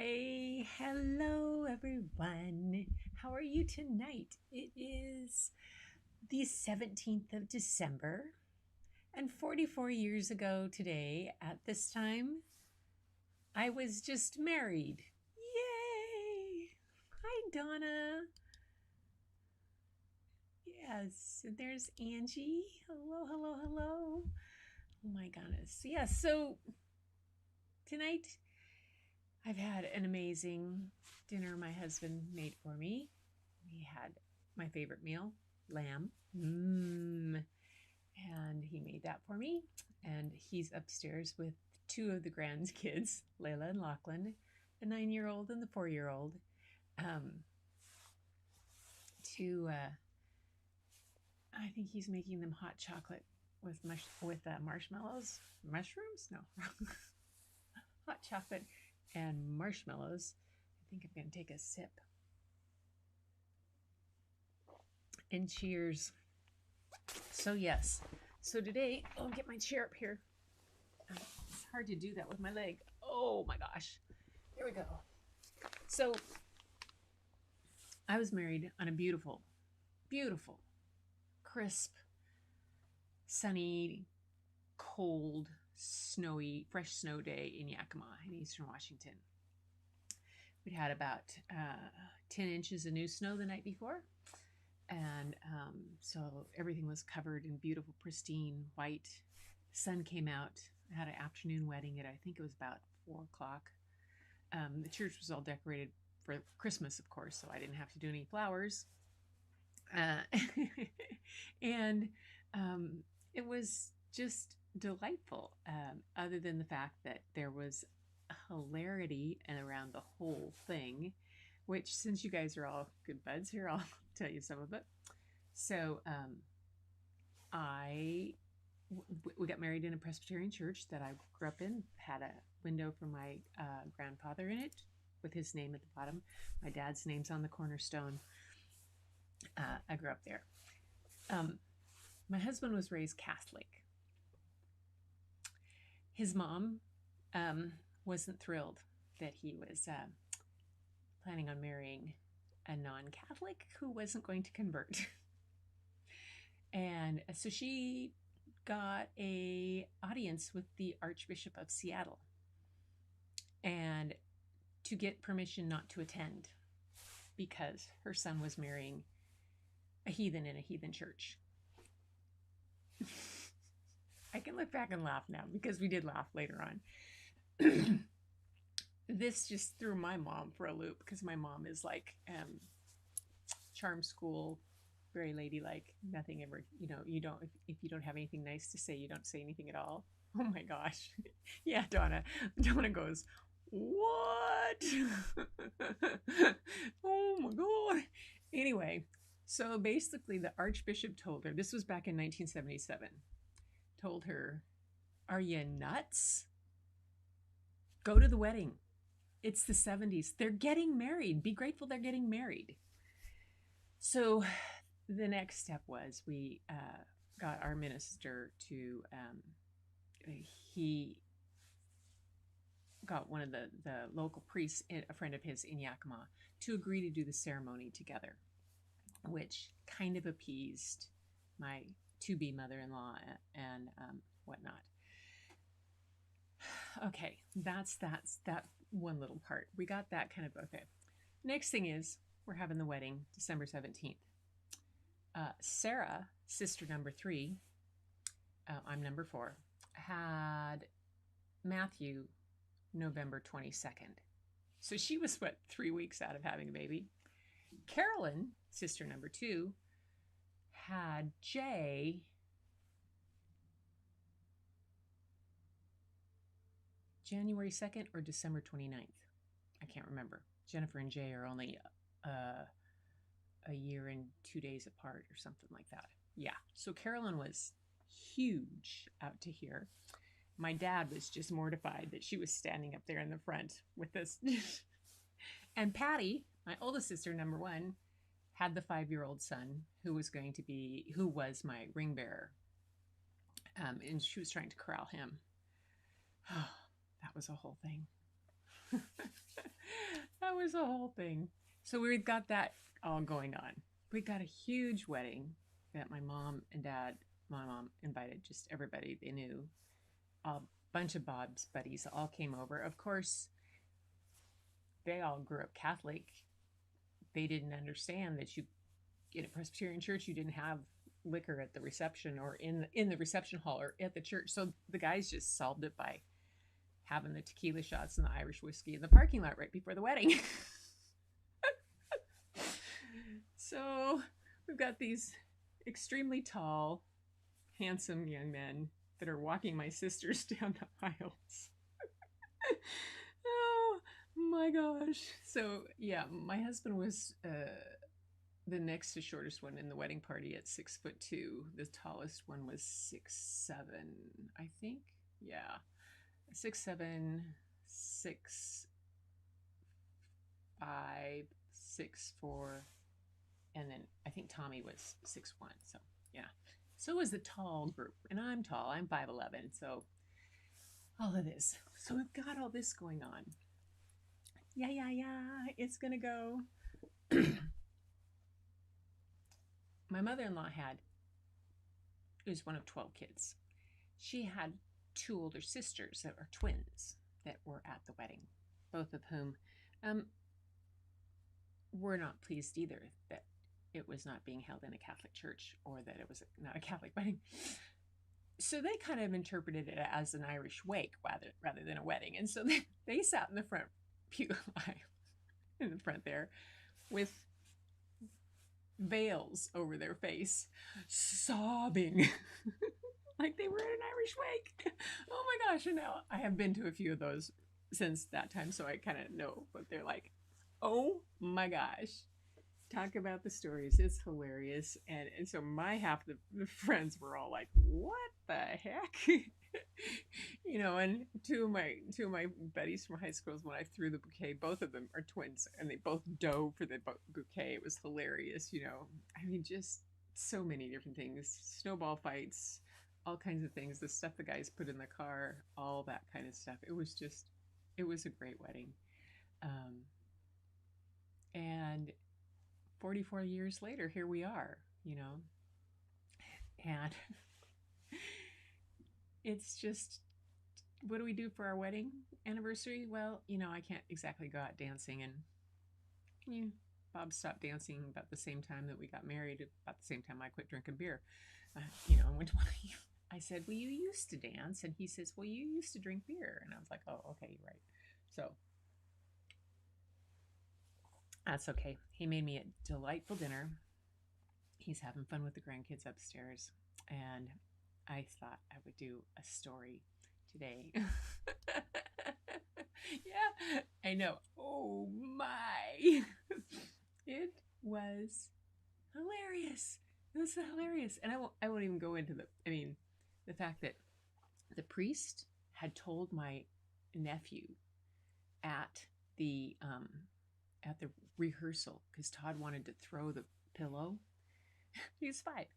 Hey, hello everyone. How are you tonight? It is the 17th of December, and 44 years ago today, at this time, I was just married. Yay! Hi, Donna. Yes, and there's Angie. Hello, hello, hello. Oh my goodness. Yes, so tonight I've had an amazing dinner my husband made for me. We had my favorite meal, lamb. And he made that for me. And he's upstairs with two of the grandkids, Layla and Lachlan, the 9-year-old and the 4-year-old. Um, I think he's making them hot chocolate with marshmallows. Mushrooms? No. Hot chocolate and marshmallows. I think I'm going to take a sip. And cheers. So yes. So today, I'll get my chair up here. It's hard to do that with my leg. Oh my gosh. There we go. So I was married on a beautiful, beautiful, crisp, sunny, cold, snowy, fresh snow day in Yakima in eastern Washington. We'd had about 10 inches of new snow the night before. And so everything was covered in beautiful, pristine white. The sun came out. I had an afternoon wedding at, I think it was about 4 o'clock. The church was all decorated for Christmas, of course, so I didn't have to do any flowers. And it was just delightful, other than the fact that there was hilarity and around the whole thing, which, since you guys are all good buds here, I'll tell you some of it. So we got married in a Presbyterian church that I grew up in, had a window for my grandfather in it with his name at the bottom. My dad's name's on the cornerstone. I grew up there. My husband was raised Catholic. His mom wasn't thrilled that he was planning on marrying a non-Catholic who wasn't going to convert. And so she got a audience with the Archbishop of Seattle and to get permission not to attend because her son was marrying a heathen in a heathen church. I can look back and laugh now because we did laugh later on. This just threw my mom for a loop because my mom is like charm school, very ladylike, nothing ever, you don't, if you don't have anything nice to say, you don't say anything at all. Oh my gosh. Yeah, Donna goes, what? Oh my God. Anyway, so basically the Archbishop told her, this was back in 1977, told her, are you nuts? Go to the wedding. It's the 70s. They're getting married. Be grateful they're getting married. So the next step was we got our minister to, he got one of the local priests, a friend of his in Yakima, to agree to do the ceremony together, which kind of appeased my to-be mother-in-law and whatnot. Okay, that's that one little part. We got that kind of okay. Next thing is we're having the wedding December 17th. Sarah, sister number 3, I'm number 4, had Matthew November 22nd. So she was, 3 weeks out of having a baby. Carolyn, sister number 2, had Jay January 2nd or December 29th. I can't remember. Jennifer and Jay are only a year and 2 days apart or something like that. Yeah. So Carolyn was huge out to here. My dad was just mortified that she was standing up there in the front with this. And Patty, my oldest sister, number 1, had the 5-year-old son who was my ring bearer. And she was trying to corral him. That was a whole thing. That was a whole thing. So we've got that all going on. We got a huge wedding that my mom and dad, my mom invited just everybody they knew. A bunch of Bob's buddies all came over. Of course, they all grew up Catholic. They didn't understand that you in a Presbyterian church you didn't have liquor at the reception or in the reception hall or at the church. So the guys just solved it by having the tequila shots and the Irish whiskey in the parking lot right before the wedding. So we've got these extremely tall, handsome young men that are walking my sisters down the aisles. Oh my gosh. So yeah, my husband was the next to shortest one in the wedding party at 6'2". The tallest one was 6'7", I think. Yeah, 6'7", 6'5", 6'4", and then I think Tommy was 6'1". So yeah, so was the tall group, and I'm tall. I'm 5'11". So all of this. So we've got all this going on. Yeah. It's gonna go. My mother-in-law was one of 12 kids. She had 2 older sisters that were twins that were at the wedding, both of whom were not pleased either that it was not being held in a Catholic church or that it was not a Catholic wedding. So they kind of interpreted it as an Irish wake rather than a wedding. And so they sat in the front pew line in the front there with veils over their face, sobbing like they were in an Irish wake. Oh my gosh. And now I have been to a few of those since that time, so I kind of know what they're like. Oh my gosh. Talk about the stories. It's hilarious. And so my half the friends were all like, what the heck? And two of my buddies from high school, when I threw the bouquet, both of them are twins and they both dove for the bouquet. It was hilarious. I mean, just so many different things, snowball fights, all kinds of things, the stuff the guys put in the car, all that kind of stuff. It was a great wedding. And 44 years later, here we are, and it's just, what do we do for our wedding anniversary? Well, I can't exactly go out dancing, and Bob stopped dancing about the same time that we got married, about the same time I quit drinking beer. I said, well, you used to dance, and he says, well, you used to drink beer, and I was like, oh, okay, you're right. So that's okay. He made me a delightful dinner. He's having fun with the grandkids upstairs. And I thought I would do a story today. Yeah, I know. Oh my. It was hilarious. It was hilarious. And I won't even go into the fact that the priest had told my nephew at the rehearsal, because Todd wanted to throw the pillow. He's 5.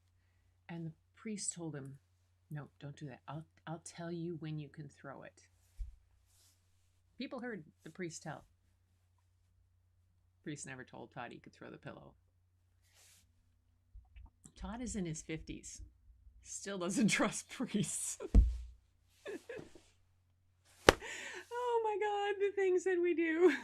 And the priest told him, no, don't do that. I'll tell you when you can throw it. People heard the priest tell. The priest never told Todd he could throw the pillow. Todd is in his 50s. Still doesn't trust priests. Oh my God, the things that we do.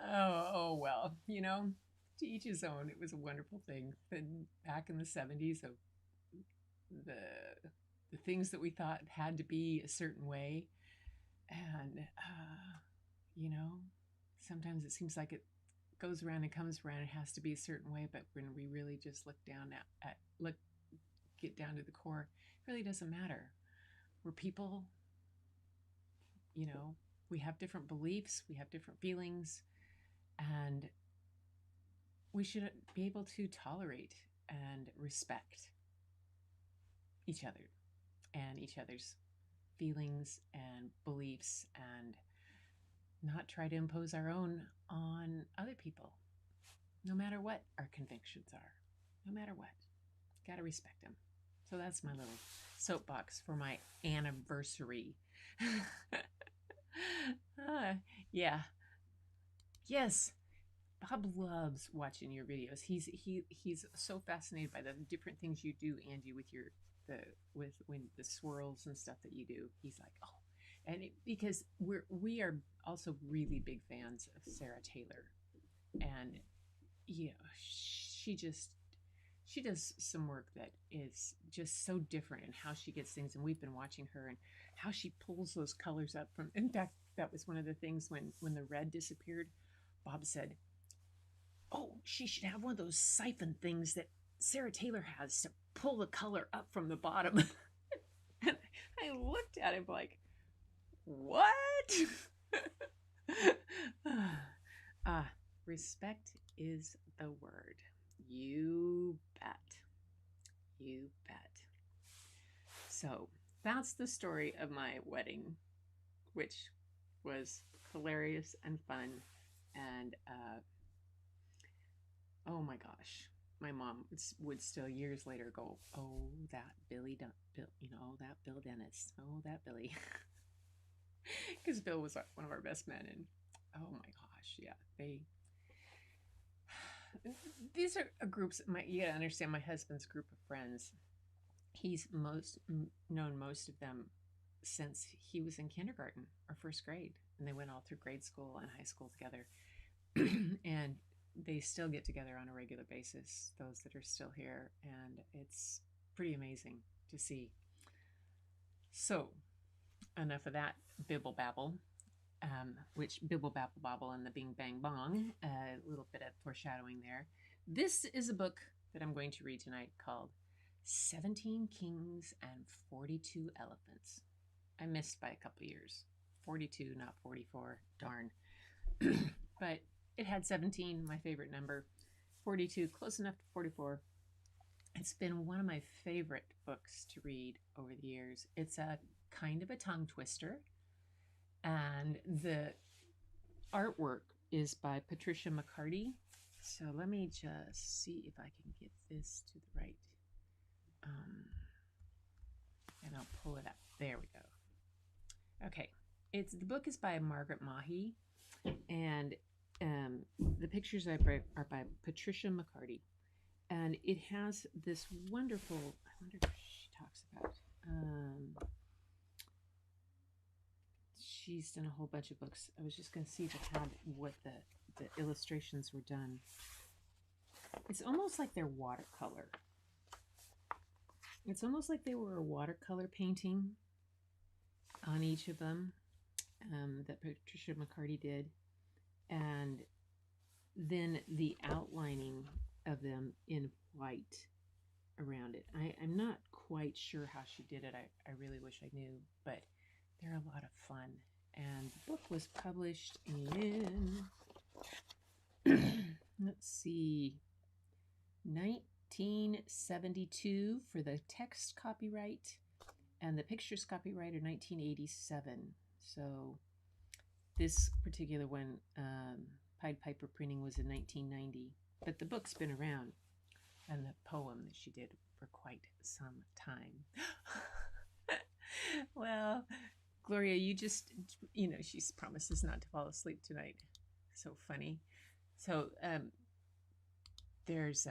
Oh well, to each his own. It was a wonderful thing. And back in the 70s, of the things that we thought had to be a certain way, and sometimes it seems like it goes around and comes around. It has to be a certain way, but when we really just get down to the core, it really doesn't matter. We're people. We have different beliefs, we have different feelings, and we should be able to tolerate and respect each other and each other's feelings and beliefs, and not try to impose our own on other people, no matter what our convictions are. No matter what. Got to respect them. So that's my little soapbox for my anniversary. Yeah. Yes. Bob loves watching your videos. He's so fascinated by the different things you do, Angie, with the with when the swirls and stuff that you do. He's like, oh, and because we are also really big fans of Sarah Taylor, and you know, she does some work that is just so different in how she gets things, and we've been watching her and how she pulls those colors up from. In fact, that was one of the things when the red disappeared. Bob said, oh, she should have one of those siphon things that Sarah Taylor has to pull the color up from the bottom. And I looked at him like, what? Ah, respect is the word. You bet. You bet. So that's the story of my wedding, which was hilarious and fun. And oh my gosh, my mom would still years later go, oh, that Bill, that Bill Dennis, oh, that Billy. Because Bill was one of our best men. And oh my gosh, yeah, these are groups. You gotta understand, my husband's group of friends, he's known most of them since he was in kindergarten or first grade, and they went all through grade school and high school together. And they still get together on a regular basis, those that are still here, and it's pretty amazing to see. So enough of that bibble babble, which bibble babble bobble and the bing bang bong, a little bit of foreshadowing there. This is a book that I'm going to read tonight called 17 Kings and 42 Elephants. I missed by a couple years. 42, not 44. Darn. But it had 17, my favorite number. 42, close enough to 44. It's been one of my favorite books to read over the years. It's a kind of a tongue twister. And the artwork is by Patricia McCarty. So let me just see if I can get this to the right. And I'll pull it up. There we go. Okay. The book is by Margaret Mahy, and the pictures are by Patricia McCarty. And it has this wonderful, I wonder if she talks about, she's done a whole bunch of books. I was just going to see if it had what the illustrations were done. It's almost like they're watercolor. It's almost like they were a watercolor painting on each of them that Patricia McCarty did. And then the outlining of them in white around it. I'm not quite sure how she did it. I really wish I knew, but they're a lot of fun. And the book was published in, let's see, 1972 for the text copyright, and the pictures copyright are 1987. So this particular one, Pied Piper printing, was in 1990. But the book's been around, and the poem that she did for quite some time. Well, Gloria, you just, she promises not to fall asleep tonight. So funny. So there's,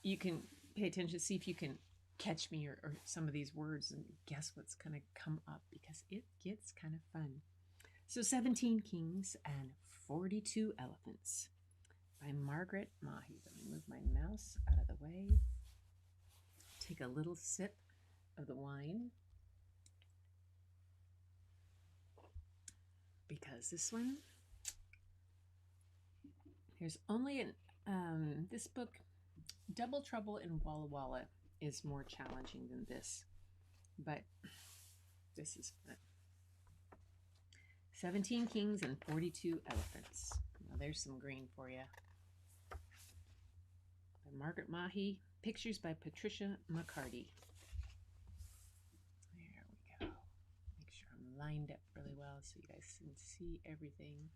you can pay attention, see if you can catch me or some of these words and guess what's going to come up, because it gets kind of fun. So 17 Kings and 42 Elephants by Margaret Mahy. Let me move my mouse out of the way. Take a little sip of the wine, because this one, there's only this book, Double Trouble in Walla Walla, is more challenging than this, but this is fun. 17 Kings and 42 Elephants. Now there's some green for you. By Margaret Mahy. Pictures by Patricia McCarty. There we go. Make sure I'm lined up really well so you guys can see everything.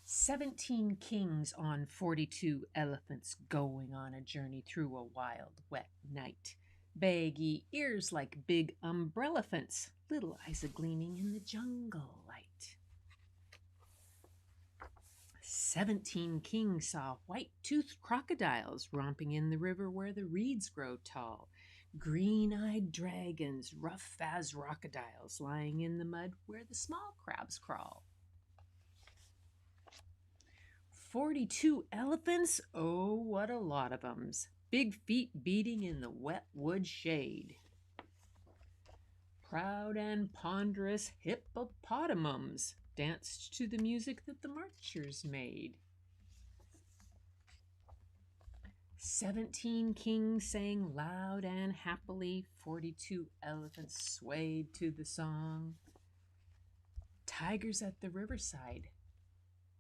17 kings on 42 elephants going on a journey through a wild, wet night. Baggy ears like big umbrella fence, little eyes a-gleaming in the jungle light. 17 kings saw white-toothed crocodiles romping in the river where the reeds grow tall. Green-eyed dragons, rough as crocodiles, lying in the mud where the small crabs crawl. 42 elephants, oh, what a lot of 'ems. Big feet beating in the wet wood shade. Proud and ponderous hippopotamums danced to the music that the marchers made. 17 kings sang loud and happily. 42 elephants swayed to the song. Tigers at the riverside,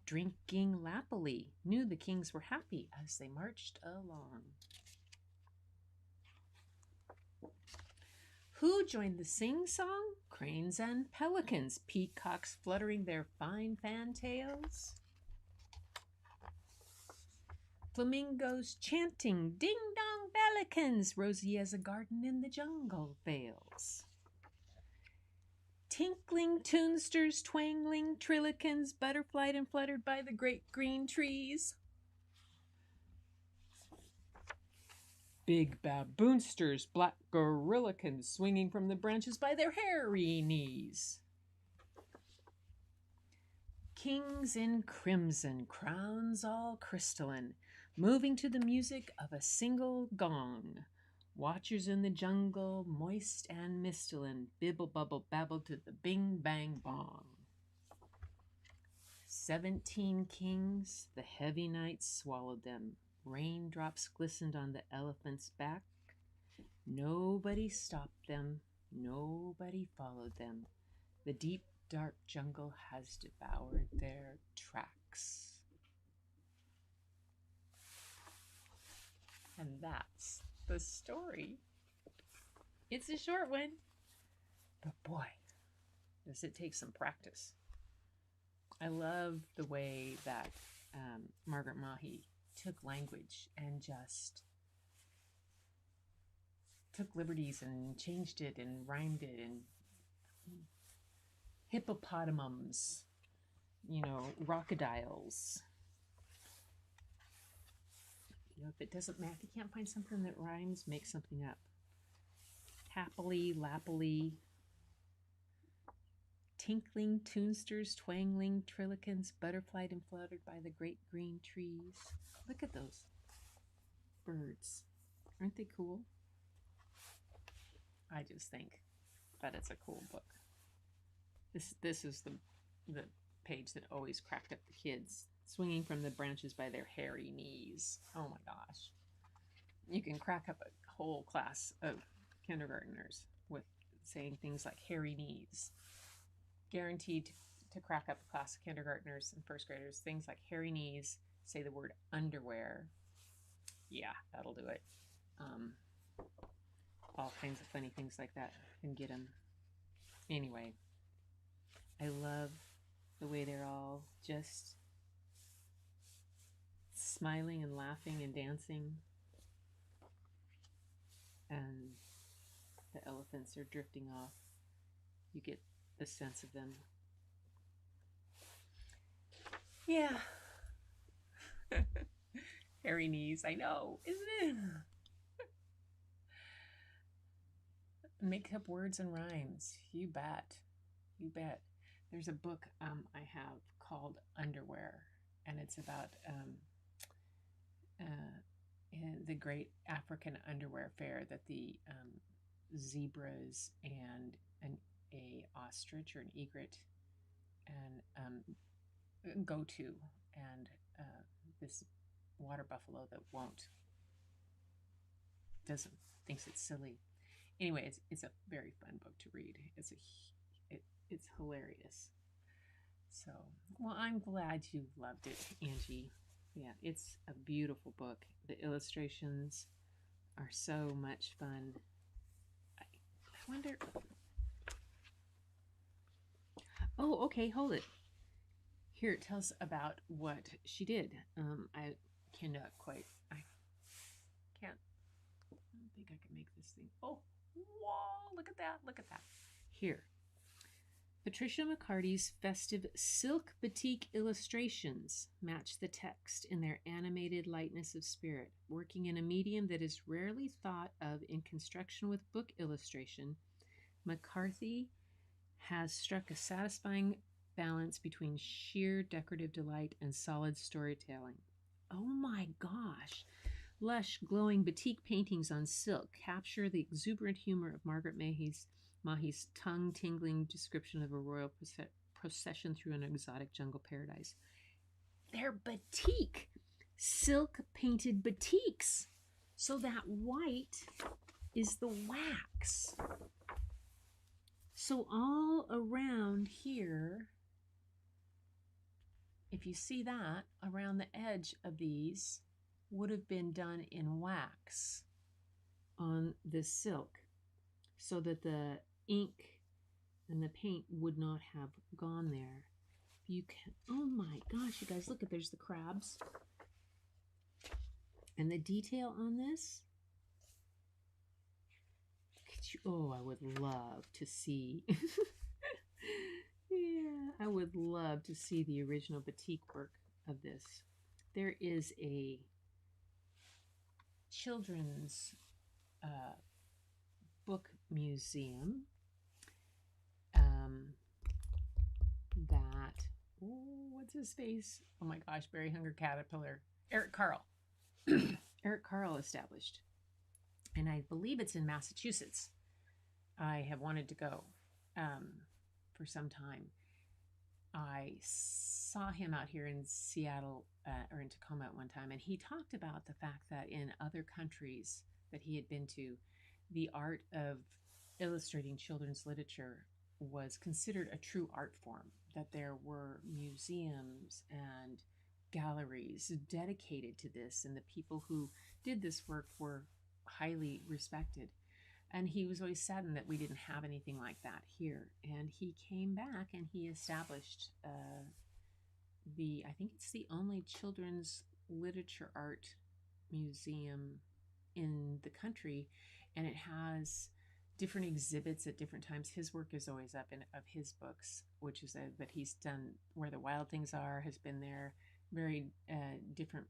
drinking lappily, knew the kings were happy as they marched along. Who joined the sing-song? Cranes and pelicans, peacocks fluttering their fine fantails. Flamingos chanting, ding-dong bellicans, rosy as a garden in the jungle vales. Tinkling tunsters, twangling trillikens, butterflied and fluttered by the great green trees. Big baboonsters, black gorillikins, swinging from the branches by their hairy knees. Kings in crimson, crowns all crystalline, moving to the music of a single gong. Watchers in the jungle, moist and mistalin, bibble bubble babble to the bing bang bong. 17 kings, the heavy night swallowed them. Raindrops glistened on the elephant's back. Nobody stopped them, nobody followed them. The deep, dark jungle has devoured their tracks. And that's the story. It's a short one, but boy, does it take some practice. I love the way that Margaret Mahy took language and just took liberties and changed it and rhymed it, and hippopotamums, crocodiles. If it doesn't match, if you can't find something that rhymes, make something up. Happily, lappily. Tinkling tunsters, twangling trillikens, butterflied and fluttered by the great green trees. Look at those birds. Aren't they cool? I just think that it's a cool book. This is the page that always cracked up the kids. Swinging from the branches by their hairy knees. Oh my gosh. You can crack up a whole class of kindergartners with saying things like hairy knees. Guaranteed to crack up a class of kindergartners and first graders. Things like hairy knees, say the word underwear. Yeah, that'll do it. All kinds of funny things like that can get them. Anyway, I love the way they're all just smiling and laughing and dancing, and the elephants are drifting off. You get the sense of them. Yeah. Hairy knees, I know, isn't it? Make up words and rhymes. You bet. You bet. There's a book I have called Underwear, and it's about the great African underwear fair that the zebras and a ostrich or an egret and go to, and this water buffalo that thinks it's silly. Anyway, it's a very fun book to read. It's hilarious. So, well, I'm glad you loved it, Angie. Yeah, it's a beautiful book. The illustrations are so much fun. I wonder. Oh, okay, hold it. Here it tells about what she did. I can't I don't think I can make this thing. Oh, whoa, look at that. Look at that. Here. Patricia McCarty's festive silk batik illustrations match the text in their animated lightness of spirit. Working in a medium that is rarely thought of in construction with book illustration, McCarthy has struck a satisfying balance between sheer decorative delight and solid storytelling. Oh my gosh! Lush, glowing batik paintings on silk capture the exuberant humor of Margaret Mahi's tongue-tingling description of a royal procession through an exotic jungle paradise. They're batik, silk-painted batiks. So that white is the wax. So all around here, if you see that, around the edge of these would have been done in wax on this silk so that the ink and the paint would not have gone there. You can, oh my gosh, you guys, look at, there's the crabs. And the detail on this, oh, I would love to see. Yeah, I would love to see the original batik work of this. There is a children's book museum that, oh, what's his face? Oh my gosh, Berry Hunger Caterpillar. Eric Carle. Eric Carle established. And I believe it's in Massachusetts. I have wanted to go for some time. I saw him out here in Seattle or in Tacoma at one time, and he talked about the fact that in other countries that he had been to, the art of illustrating children's literature was considered a true art form, that there were museums and galleries dedicated to this, and the people who did this work were highly respected. And he was always saddened that we didn't have anything like that here. And he came back and he established I think it's the only children's literature art museum in the country. And it has different exhibits at different times. His work is always up of his books, which is that he's done Where the Wild Things Are, has been there, very different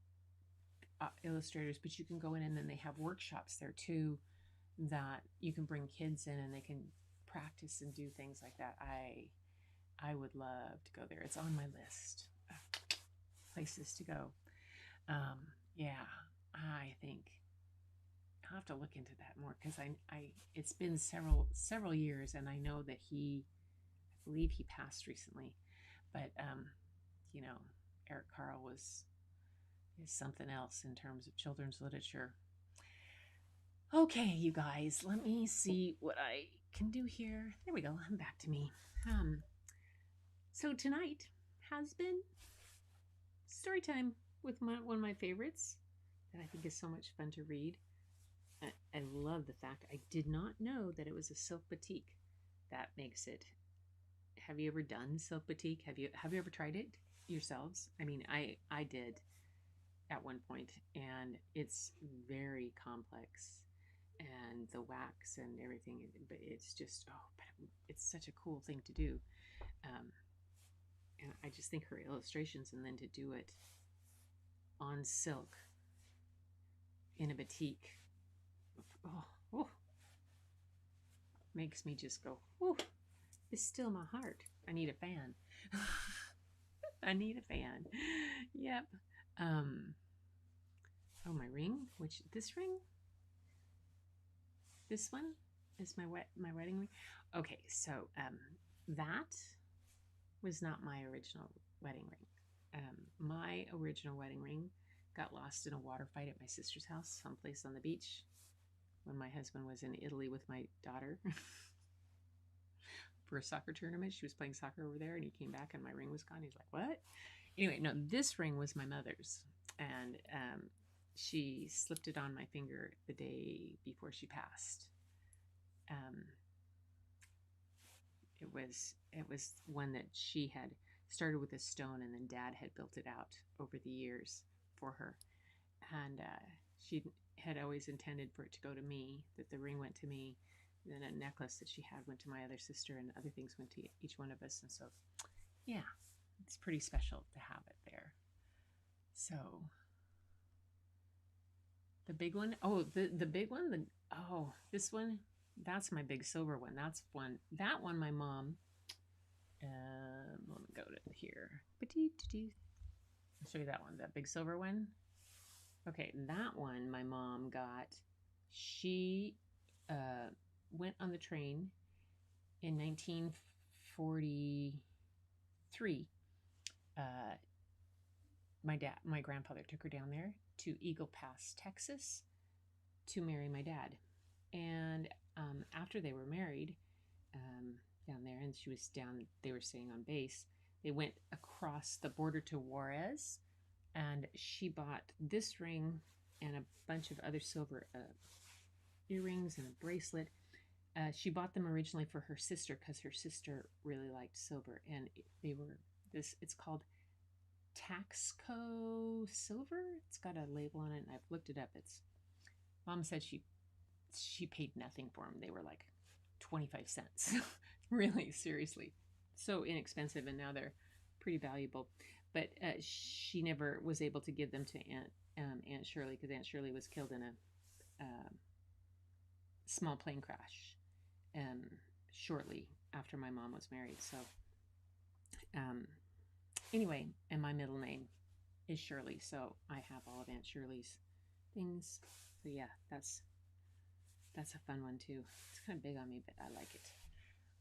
illustrators. But you can go in and then they have workshops there too, that you can bring kids in and they can practice and do things like that. I would love to go there. It's on my list of places to go. Yeah, I think I'll have to look into that more, because I it's been several years, and I know that I believe he passed recently, but Eric Carle is something else in terms of children's literature. Okay, you guys, let me see what I can do here. There we go. I'm back to me. So tonight has been story time with one of my favorites that I think is so much fun to read. I love the fact I did not know that it was a silk batik. That makes it. Have you ever done silk batik? Have you ever tried it yourselves? I mean, I did at one point, and it's very complex. And the wax and everything, but it's just, it's such a cool thing to do. And I just think her illustrations, and then to do it on silk in a batik, makes me just go, it's still my heart. I need a fan. I need a fan. Yep. Oh, my ring, this ring? This one is my wedding ring. Okay, so that was not my original wedding ring. My original wedding ring got lost in a water fight at my sister's house, someplace on the beach, when my husband was in Italy with my daughter for a soccer tournament. She was playing soccer over there, and he came back and my ring was gone. He's like, what? Anyway, no, this ring was my mother's, and she slipped it on my finger the day before she passed. It was one that she had started with a stone, and then Dad had built it out over the years for her. And she had always intended for it to go to me, that the ring went to me, then a necklace that she had went to my other sister, and other things went to each one of us. And so, yeah, it's pretty special to have it there. So the big one, the big one, this one, that's my big silver one. That one my mom, let me go to here. I'll show you that one, that big silver one. Okay, that one my mom got. She went on the train in 1943. My grandfather took her down there to Eagle Pass, Texas, to marry my dad. And after they were married down there, and she was down, they were staying on base, they went across the border to Juarez, and she bought this ring and a bunch of other silver earrings and a bracelet. She bought them originally for her sister because her sister really liked silver, and it's called Taxco silver. It's got a label on it, and I've looked it up. Mom said she paid nothing for them. They were like 25 cents. Really, seriously. So inexpensive, and now they're pretty valuable. But she never was able to give them to Aunt Shirley, because Aunt Shirley was killed in a small plane crash shortly after my mom was married. So anyway, and my middle name is Shirley, so I have all of Aunt Shirley's things. So yeah, that's a fun one too. It's kind of big on me, but I like it.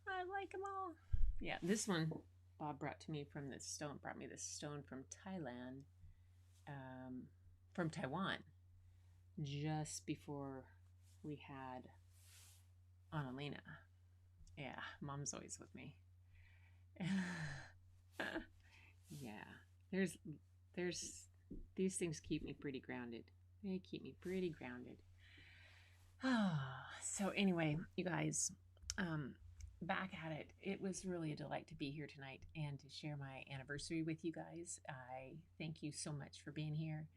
I like them all. Yeah, this one Bob brought me this stone from Thailand, from Taiwan, just before we had Annalena. Yeah, Mom's always with me. Yeah, there's these things keep me pretty grounded. They keep me pretty grounded. So anyway, you guys, back at it. It was really a delight to be here tonight and to share my anniversary with you guys. I thank you so much for being here,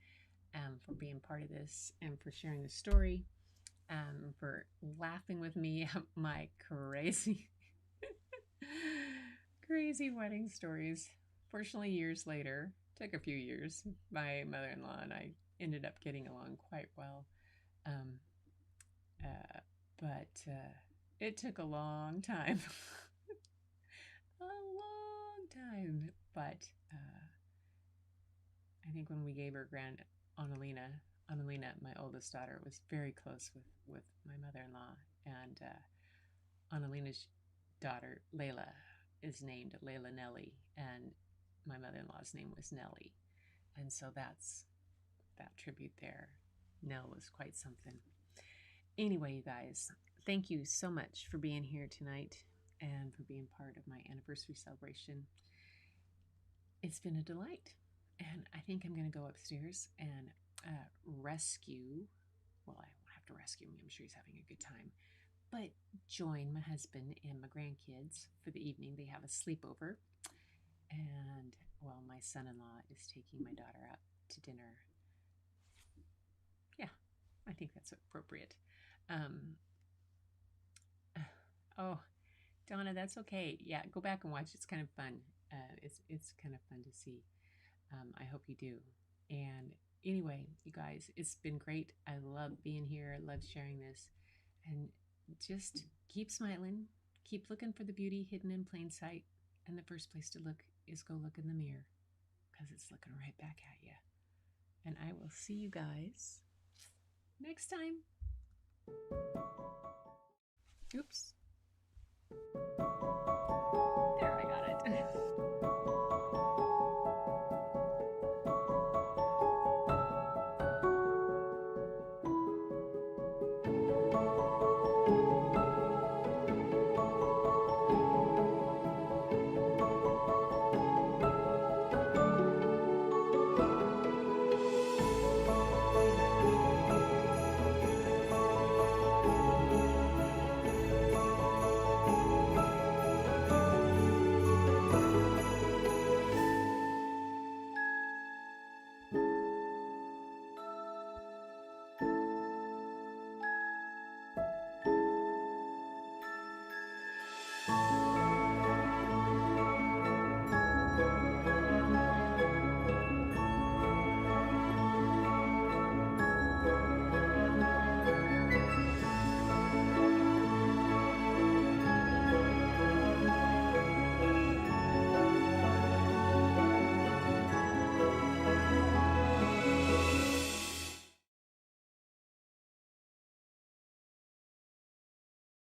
for being part of this, and for sharing the story, for laughing with me at my crazy wedding stories. Fortunately, years later, took a few years, my mother-in-law and I ended up getting along quite well. But it took a long time. A long time. But I think when we gave her Annalena, my oldest daughter, was very close with my mother-in-law. And Annalena's daughter, Layla, is named Layla Nellie, and my mother-in-law's name was Nellie. And so that's that tribute there. Nell was quite something. Anyway, you guys, thank you so much for being here tonight and for being part of my anniversary celebration. It's been a delight. And I think I'm going to go upstairs and rescue. Well, I won't have to rescue him. I'm sure he's having a good time. But join my husband and my grandkids for the evening. They have a sleepover. And, well, my son-in-law is taking my daughter out to dinner. Yeah, I think that's appropriate. Oh, Donna, that's okay. Yeah, go back and watch. It's kind of fun. It's kind of fun to see. I hope you do. And anyway, you guys, it's been great. I love being here. I love sharing this. And just keep smiling. Keep looking for the beauty hidden in plain sight. And the first place to look is go look in the mirror, because it's looking right back at you. And I will see you guys next time. Oops.